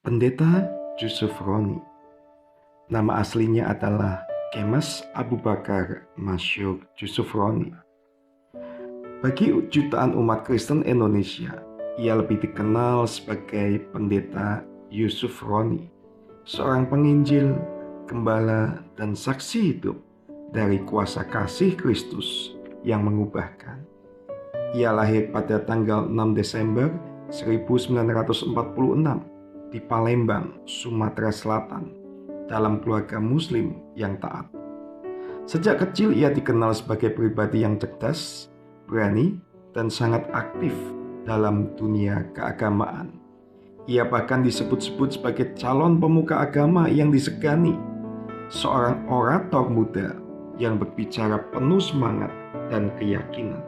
Pendeta Yusuf Roni. Nama aslinya adalah Kemas Abu Bakar Masyur Yusuf Roni. Bagi jutaan umat Kristen Indonesia, ia lebih dikenal sebagai Pendeta Yusuf Roni, seorang penginjil, gembala, dan saksi hidup dari kuasa kasih Kristus yang mengubahkan. Ia lahir pada tanggal 6 Desember 1946 di Palembang, Sumatera Selatan, dalam keluarga Muslim yang taat. Sejak kecil ia dikenal sebagai pribadi yang cerdas, berani, dan sangat aktif dalam dunia keagamaan. Ia bahkan disebut-sebut sebagai calon pemuka agama yang disegani, seorang orator muda yang berbicara penuh semangat dan keyakinan.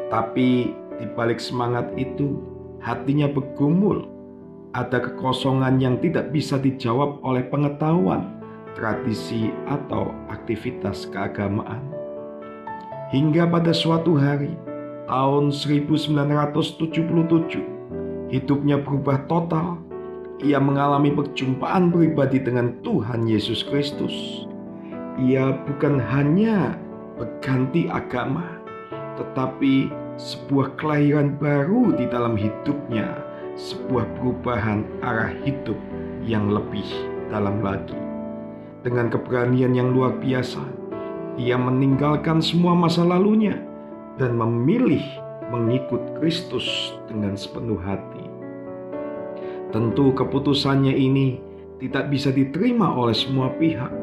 Tapi di balik semangat itu, hatinya bergumul. Ada kekosongan yang tidak bisa dijawab oleh pengetahuan, tradisi, atau aktivitas keagamaan. Hingga pada suatu hari, tahun 1977, hidupnya berubah total. Ia mengalami perjumpaan pribadi dengan Tuhan Yesus Kristus. Ia bukan hanya berganti agama, tetapi sebuah kelahiran baru di dalam hidupnya, sebuah perubahan arah hidup yang lebih dalam lagi. Dengan keberanian yang luar biasa, ia meninggalkan semua masa lalunya dan memilih mengikut Kristus dengan sepenuh hati. Tentu keputusannya ini tidak bisa diterima oleh semua pihak.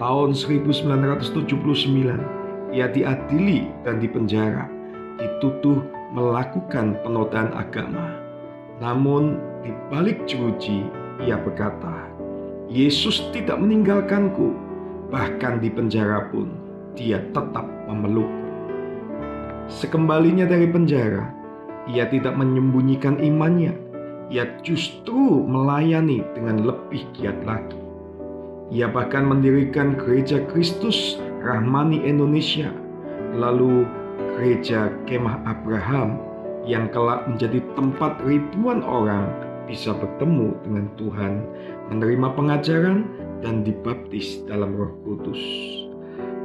Tahun 1979, ia diadili dan dipenjara, dituduh melakukan penodaan agama. Namun di balik jeruji ia berkata, "Yesus tidak meninggalkanku, bahkan di penjara pun dia tetap memelukku." Sekembalinya dari penjara, ia tidak menyembunyikan imannya. Ia justru melayani dengan lebih giat lagi. Ia bahkan mendirikan Gereja Kristus Rahmani Indonesia, lalu Gereja Kemah Abraham, yang kelak menjadi tempat ribuan orang bisa bertemu dengan Tuhan, menerima pengajaran, dan dibaptis dalam Roh Kudus.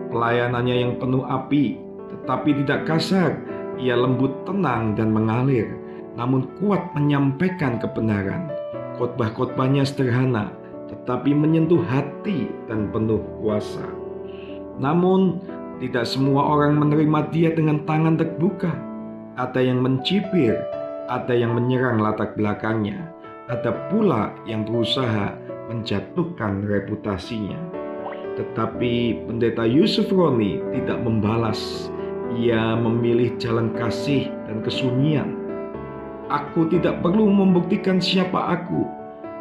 Pelayanannya yang penuh api, tetapi tidak kasar. Ia lembut, tenang, dan mengalir, namun kuat menyampaikan kebenaran. Khotbah-khotbahnya sederhana, tetapi menyentuh hati dan penuh kuasa. Namun, tidak semua orang menerima dia dengan tangan terbuka. Ada yang mencibir, ada yang menyerang latar belakangnya, ada pula yang berusaha menjatuhkan reputasinya. Tetapi Pendeta Yusuf Roni tidak membalas. Ia memilih jalan kasih dan kesunyian. "Aku tidak perlu membuktikan siapa aku,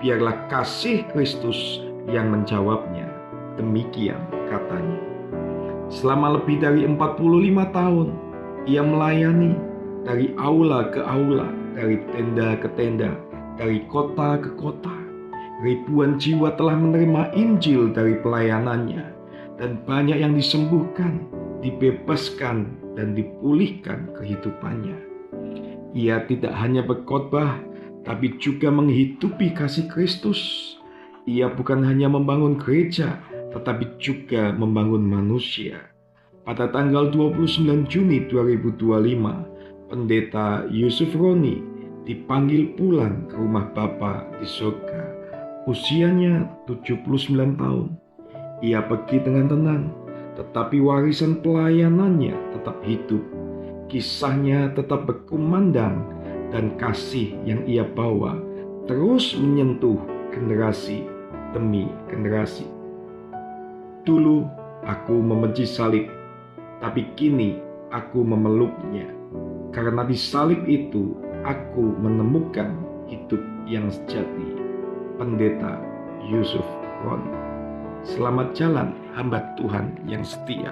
biarlah kasih Kristus yang menjawabnya." Demikian katanya. Selama lebih dari 45 tahun, ia melayani dari aula ke aula, dari tenda ke tenda, dari kota ke kota. Ribuan jiwa telah menerima Injil dari pelayanannya, dan banyak yang disembuhkan, dibebaskan, dan dipulihkan kehidupannya. Ia tidak hanya berkhotbah, tapi juga menghidupi kasih Kristus. Ia bukan hanya membangun gereja, tetapi juga membangun manusia. Pada tanggal 29 Juni 2025, Pendeta Yusuf Roni dipanggil pulang ke rumah Bapa di surga. Usianya 79 tahun. Ia pergi dengan tenang, tetapi warisan pelayanannya tetap hidup. Kisahnya tetap berkumandang, dan kasih yang ia bawa terus menyentuh generasi demi generasi. "Dulu aku membenci salib, tapi kini aku memeluknya. Karena di salib itu aku menemukan hidup yang sejati." Pendeta Yusuf Roni. Selamat jalan hamba Tuhan yang setia.